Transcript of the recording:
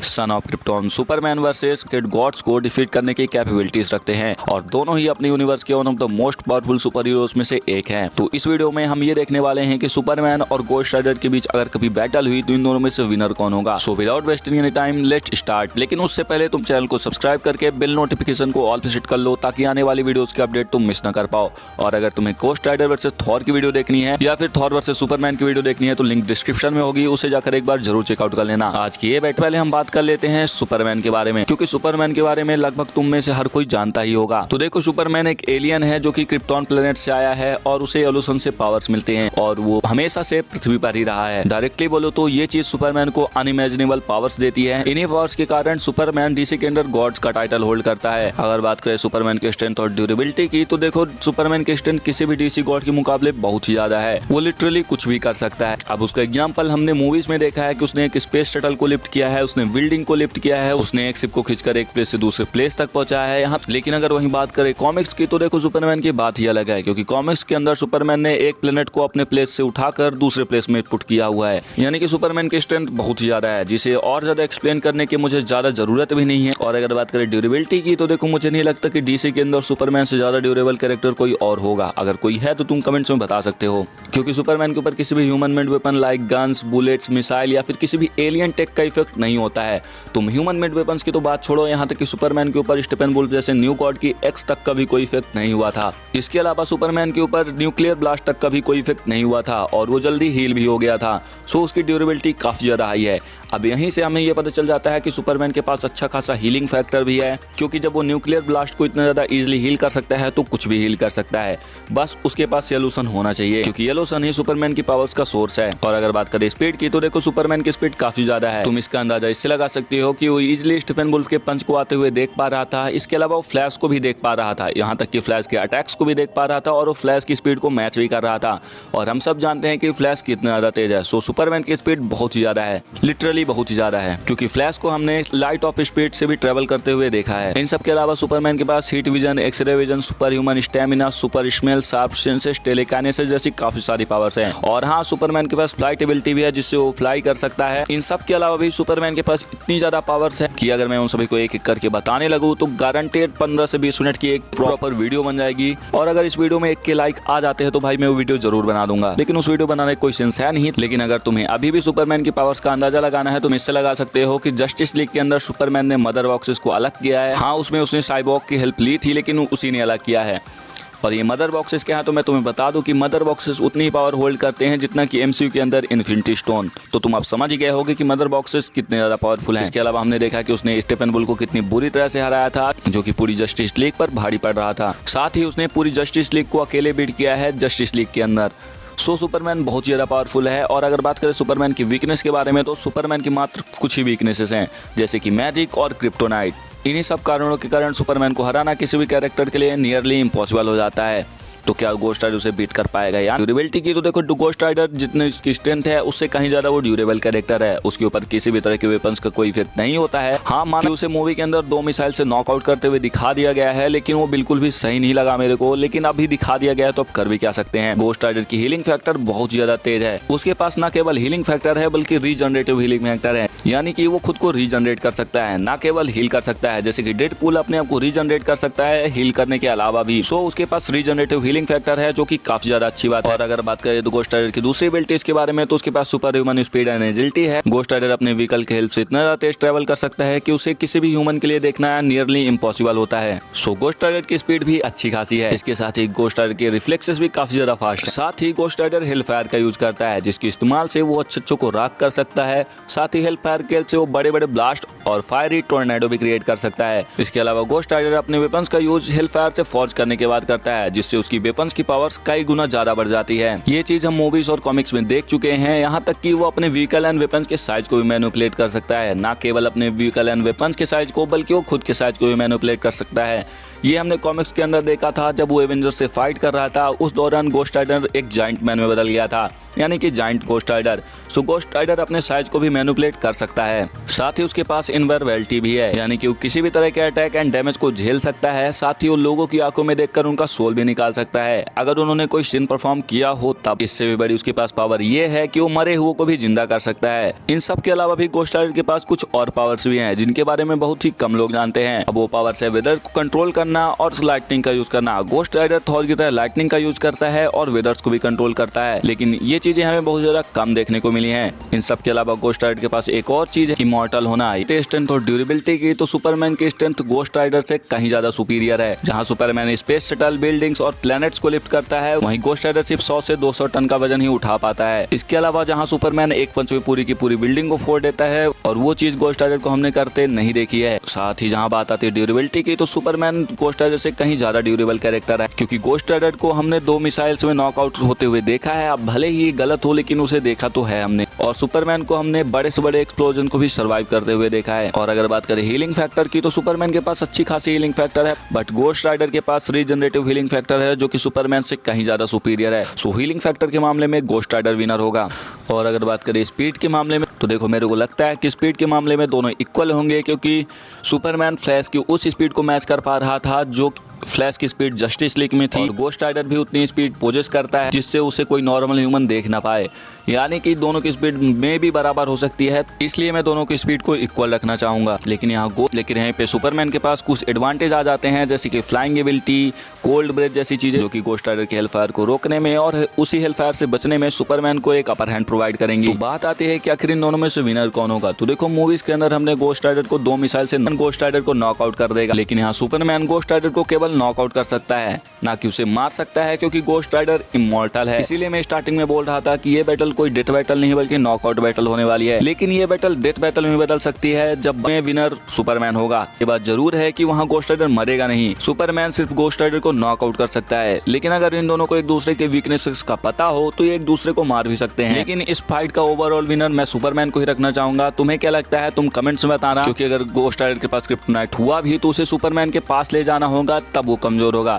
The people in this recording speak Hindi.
Sun of Krypton Superman versus kid gods को डिफीट करने की कैपेबिलिटीज रखते हैं और दोनों ही अपने यूनिवर्स के one of the most powerful super heroes में से एक हैं। तो इस वीडियो में हम ये देखने वाले हैं कि सुपरमैन और गोस्ट राइडर के बीच अगर कभी बैटल हुई तो इन दोनों में से विनर कौन होगा। So without wasting any time let's start. लेकिन उससे पहले तुम चैनल को सब्सक्राइब करके बेल नोटिफिकेशन को ऑल पे सेट कर लो ताकि आने वाली वीडियोस के अपडेट तुम मिस ना कर पाओ। और अगर तुम्हें गोस्ट राइडर वर्सेस थॉर की वीडियो देखनी है या फिर थॉर वर्सेस सुपरमैन की वीडियो देखनी है तो लिंक डिस्क्रिप्शन में होगी, उसे जाकर एक बार जरूर चेकआउट कर लेना। आज की ये बैट पहले हम बात कर लेते हैं सुपरमैन के बारे में, क्योंकि सुपरमैन के बारे में लगभग तुम में से हर कोई जानता ही होगा। तो देखो, सुपरमैन एक एलियन है जो कि क्रिप्टॉन प्लेनेट से आया है और उसे एवोल्यूशन से पावर्स मिलते हैं और वो हमेशा से पृथ्वी पर ही रहा है। डायरेक्टली बोलो तो ये चीज सुपरमैन को अनइमेजिनेबल पावर्स देती है। इन्हीं पावर्स के कारण सुपरमैन डीसी के अंदर गॉड्स का टाइटल होल्ड करता है। अगर बात करें सुपरमैन के स्ट्रेंथ और ड्यूरेबिलिटी की तो देखो, सुपरमैन के स्ट्रेंथ किसी भी डीसी गॉड के मुकाबले बहुत ही ज्यादा है। वो लिटरली कुछ भी कर सकता है। अब उसका एग्जांपल हमने मूवीज में देखा है कि उसने एक स्पेस शटल को लिफ्ट किया है, उसने बिल्डिंग को लिफ्ट किया है, उसने एक शिप को खींचकर एक प्लेस से दूसरे प्लेस तक पहुंचाया है यहाँ। लेकिन अगर वहीं बात करें कॉमिक्स की तो देखो, सुपरमैन की बात ही अलग है, क्योंकि कॉमिक्स के अंदर सुपरमैन ने एक प्लेनेट को अपने प्लेस से उठाकर दूसरे प्लेस में पुट किया हुआ है। यानी कि सुपरमैन की स्ट्रेंथ बहुत ही ज्यादा है, जिसे और ज्यादा एक्सप्लेन करने की मुझे ज्यादा जरूरत भी नहीं है। और अगर बात करें ड्यूरेबिलिटी की तो देखो, मुझे नहीं लगता कि डीसी के अंदर सुपरमैन से ज्यादा ड्यूरेबल कैरेक्टर कोई और होगा। अगर कोई है तो तुम कमेंट्स में बता सकते हो, क्योंकि सुपरमैन के ऊपर किसी भी human made weapon like guns, bullets, missile या फिर किसी भी एलियन टेक का इफेक्ट नहीं होता है। तुम ह्यूमन मेड वेपन्स की तो बात छोड़ो, यहाँ तक कि सुपरमैन के ऊपर स्टेपेनवुल्फ जैसे न्यू गॉड की एक्स तक का भी कोई इफेक्ट नहीं हुआ था। इसके अलावा सुपरमैन के ऊपर न्यूक्लियर ब्लास्ट तक का भी कोई इफेक्ट नहीं हुआ था और वो जल्दी हील भी हो गया था। सो उसकी ड्यूरेबिलिटी काफी ज्यादा हाई है। अब यहीं से हमें यह पता चल जाता है कि सुपरमैन के पास अच्छा खासा हीलिंग फैक्टर भी है, क्योंकि जब वो न्यूक्लियर ब्लास्ट को इतना ज्यादा इजीली हील कर सकता है तो कुछ भी हील कर सकता है। बस उसके पास येलोसन होना चाहिए, क्योंकि येलोसन ही सुपरमैन की पावर्स का सोर्स है। और अगर बात करें स्पीड की तो देखो, सुपरमैन की स्पीड काफी ज्यादा है। तुम इसका अंदाजा इससे लगा सकते हो कि वो इजीली स्टेपेनवुल्फ के पंच को आते हुए देख पा रहा था। इसके अलावा वो फ्लैश को भी देख पा रहा था, यहाँ तक कि फ्लैश के अटैक्स को भी देख पा रहा था और वो फ्लैश की स्पीड को मैच भी कर रहा था। और हम सब जानते हैं कि फ्लैश कितना ज्यादा तेज है। सो सुपरमैन की स्पीड बहुत ही ज्यादा है, लिटरली बहुत ही ज्यादा है, क्योंकि फ्लैश को हमने लाइट ऑफ स्पीड से भी ट्रेवल करते हुए देखा है। इन सब के अलावा सुपरमैन के पास heat vision, x-ray vision, super human stamina, super smell, sharp senses, telekinesis जैसी काफी सारी पावर्स हैं। और हाँ, सुपरमैन के पास फ्लाइट एबिलिटी भी है, जिससे वो फ्लाई कर सकता है। इन सब के अलावा भी सुपरमैन के पास इतनी ज्यादा पावर्स है कि अगर मैं उन सभी को एक एक करके बताने लगूं तो गारंटेड 15 से 20 मिनट की एक प्रॉपर वीडियो बन जाएगी। और अगर इस वीडियो में 1 के लाइक आ जाते हैं तो भाई मैं वो वीडियो जरूर बना दूंगा, लेकिन उस वीडियो बनाने का कोई सेंस है नहीं। लेकिन अगर तुम्हें अभी भी सुपरमैन की पावर्स का अंदाजा लगाना है तो तुम इससे लगा सकते हो कि जस्टिस लीग के अंदर सुपरमैन ने मदर बॉक्सेस को अलग किया है। हाँ, उसमें उसने साइबॉर्ग की हेल्प ली थी, लेकिन उसी ने अलग किया है। और ये मदर बॉक्सेस क्या है तो मैं तुम्हें बता दूं कि मदर बॉक्सेस उतनी ही पावर होल्ड करते हैं जितना कि एमसीयू के अंदर इन्फिनिटी स्टोन। तो तुम अब समझ ही गए होगे कि मदर बॉक्सेस कितने ज्यादा पावरफुल हैं। इसके अलावा हमने देखा कि उसने स्टेफेनवुल्फ को कितनी बुरी तरह से हराया था, जो कि पूरी जस्टिस लीग पर भारी पड़ रहा था। साथ ही उसने पूरी जस्टिस लीग को अकेले बीट किया है जस्टिस लीग के अंदर। सो सुपरमैन बहुत ज़्यादा पावरफुल है। और अगर बात करें सुपरमैन की वीकनेस के बारे में तो सुपरमैन की मात्र कुछ ही वीकनेसेस हैं, जैसे कि मैजिक और क्रिप्टोनाइट। इन्हीं सब कारणों के कारण सुपरमैन को हराना किसी भी कैरेक्टर के लिए नियरली इम्पॉसिबल हो जाता है। तो क्या गोस्ट राइडर उसे बीट कर पाएगा यार? ड्यूरेबिलिटी की तो देखो, गोस्ट राइडर जितनी उसकी स्ट्रेंथ है उससे कहीं ज्यादा वो ड्यूरेबल कैरेक्टर है। उसके ऊपर किसी भी तरह के वेपन्स का कोई इफेक्ट नहीं होता है। हाँ, मानो उसे मूवी के अंदर 2 मिसाइल से नॉकआउट करते हुए दिखा दिया गया है, लेकिन वो बिल्कुल भी सही नहीं लगा मेरे को। लेकिन अभी दिखा दिया गया है तो अब कर भी क्या सकते हैं। गोस्ट राइडर की हीलिंग फैक्टर बहुत ज्यादा तेज है। उसके पास न केवल हीलिंग फैक्टर है बल्कि रीजनरेटिव हीलिंग फैक्टर है, यानी कि वो खुद को रीजनरेट कर सकता है, ना केवल हील कर सकता है। जैसे कि डेडपूल अपने आप को रीजनरेट कर सकता है हील करने के अलावा भी। सो उसके पास रीजनरेटिव हीलिंग फैक्टर है, जो कि काफी ज्यादा अच्छी बात है। और अगर बात करें तो गोस्ट राइडर की दूसरी एबिलिटीज के बारे में तो उसके पास super human speed and agility है। गोस्ट राइडर अपने व्हीकल के हेल्प से इतना ज्यादा तेज ट्रेवल कर सकता है कि उसे किसी भी ह्यूमन के लिए देखना नियरली इम्पॉसिबल होता है। सो गोस्ट राइडर की स्पीड भी अच्छी खासी है। इसके साथ ही गोस्ट राइडर के रिफ्लेक्सेस भी काफी ज्यादा फास्ट है। साथ ही गोस्ट राइडर हेल फायर का यूज करता है, जिसके इस्तेमाल से वो अच्छे को राख कर सकता है। साथ ही हेल फायर के हेल्प से वो बड़े बड़े ब्लास्ट और फायरी टोर्नेडो भी क्रिएट कर सकता है। इसके अलावा गोस्ट राइडर अपने वेपन्स का यूज हेल फायर से फॉर्ज करने के बाद करता है, जिससे उसकी वेपन्स की पावर्स कई गुना ज्यादा बढ़ जाती है। ये चीज हम मूवीज और कॉमिक्स में देख चुके हैं। यहाँ तक कि वो अपने व्हीकल एंड वेपन्स के साइज को भी मैनिपुलेट कर सकता है, ना केवल अपने व्हीकल एंड वेपन्स के साइज को बल्कि वो खुद के साइज को भी मैनिपुलेट कर सकता है। ये हमने कॉमिक्स के अंदर देखा था, जब वो एवेंजर्स से फाइट कर रहा था उस दौरान गोस्ट राइडर एक जायंट मैन में बदल गया था, यानी कि जायंट गोस्ट राइडर। सो गोस्ट राइडर अपने साइज को भी मैनिपुलेट कर सकता है। साथ ही उसके पास इनवर्बिलिटी भी है, यानी कि वो किसी भी तरह के अटैक एंड डैमेज को झेल सकता है। साथ ही वो लोगों की आंखों में देखकर उनका सोल भी निकाल सकता है। सकता है अगर उन्होंने कोई सीन परफॉर्म किया हो तब। इससे भी बड़ी उसके पास पावर ये है कि वो मरे हुए को भी जिंदा कर सकता है। इन सब के अलावा भी गोस्ट राइडर के पास कुछ और पावर्स भी हैं जिनके बारे में बहुत ही कम लोग जानते हैं। अब वो पावर्स है वेदर को कंट्रोल करना और लाइटनिंग का यूज करना। गोस्ट राइडर थॉर की तरह लाइटनिंग का यूज करता है और वेदर्स को भी कंट्रोल करता है, लेकिन ये चीजें हमें बहुत ज्यादा कम देखने को मिली हैं। इन सब के अलावा गोस्ट राइडर के पास एक और चीज है, इमॉर्टल होना। स्ट्रेंथ और ड्यूरेबिलिटी की तो सुपरमैन की स्ट्रेंथ गोस्ट राइडर से कहीं ज्यादा सुपीरियर है। जहां सुपरमैन स्पेस शटल, बिल्डिंग्स और प्लैनेट्स को लिफ्ट करता है, वहीं गोस्ट राइडर सिर्फ 100 से 200 टन का वजन ही उठा पाता है। इसके अलावा जहां सुपरमैन एक पंच में पूरी की पूरी बिल्डिंग को फोड़ देता है, और वो चीज गोस्ट राइडर को हमने करते नहीं देखी है। साथ ही जहां बात आती है ड्यूरेबिलिटी की, तो सुपरमैन गोस्ट राइडर से कहीं ज्यादा ड्यूरेबल कैरेक्टर है, क्योंकि गोस्ट राइडर को हमने 2 मिसाइल्स में नॉकआउट होते हुए देखा है। अब भले ही गलत हो, लेकिन उसे देखा तो है हमने। और सुपरमैन को हमने बड़े से बड़े एक्सप्लोजन को भी सर्वाइव करते हुए देखा है। और अगर बात करें हीलिंग फैक्टर की, तो सुपरमैन के पास अच्छी खासी हीलिंग फैक्टर है, बट गोस्ट राइडर के पास रीजनरेटिव हीलिंग फैक्टर है जो कि सुपरमैन से कहीं ज्यादा सुपीरियर है। सो हीलिंग फैक्टर के मामले में गोस्ट राइडर विनर होगा। और अगर बात करें स्पीड के मामले में, तो देखो मेरे को लगता है कि स्पीड के मामले में दोनों इक्वल होंगे, क्योंकि सुपरमैन फ्लैश की उस स्पीड को मैच कर पा रहा था जो फ्लैश की स्पीड जस्टिस लीग में थी, और गोस्ट राइडर भी उतनी स्पीड पोजेस करता है जिससे उसे कोई नॉर्मल ह्यूमन देख ना पाए। यानी कि दोनों की स्पीड में भी बराबर हो सकती है, इसलिए मैं दोनों की स्पीड को इक्वल रखना चाहूंगा। लेकिन यहाँ पे सुपरमैन के पास कुछ एडवांटेज आ जाते हैं, जैसे कि फ्लाइंग एबिलिटी, कोल्ड ब्रेथ जैसी चीजें, जो कि गोस्ट राइडर के हेलफायर को रोकने में और उसी हेलफायर से बचने में सुपरमैन को एक अपर हैंड प्रोवाइड करेंगी। तो बात आती है कि आखिर इन दोनों में से विनर कौन होगा। तो देखो मूवीज के अंदर हमने गोस्ट राइडर को 2 मिसाइल से गोस्ट राइडर को नॉकआउट कर देगा, लेकिन यहाँ सुपरमैन गोस्ट राइडर को केवल नॉकआउट कर सकता है, ना कि उसे मार सकता है, क्योंकि गोस्ट राइडर इमॉर्टल है। इसीलिए मैं स्टार्टिंग में बोल रहा था कि ये बैटल कोई डेथ बैटल नहीं बल्कि नॉकआउट बैटल होने वाली है। लेकिन ये बैटल डेथ बैटल में बदल सकती है जब विनर सुपरमैन होगा। ये बात जरूर है कि वहाँ गोस्ट राइडर मरेगा नहीं, सुपरमैन सिर्फ गोस्ट राइडर को नॉकआउट कर सकता है। लेकिन अगर इन दोनों को एक दूसरे के वीकनेसेस का पता हो तो ये एक दूसरे को मार भी सकते हैं। लेकिन इस फाइट का ओवरऑल विनर मैं सुपरमैन को ही रखना चाहूंगा। तुम्हें क्या लगता है, तुम कमेंट्स में बताना, क्योंकि अगर गोस्ट राइडर के पास क्रिप्टोनाइट हुआ भी तो उसे सुपरमैन के पास ले जाना होगा, तब वो कमजोर होगा।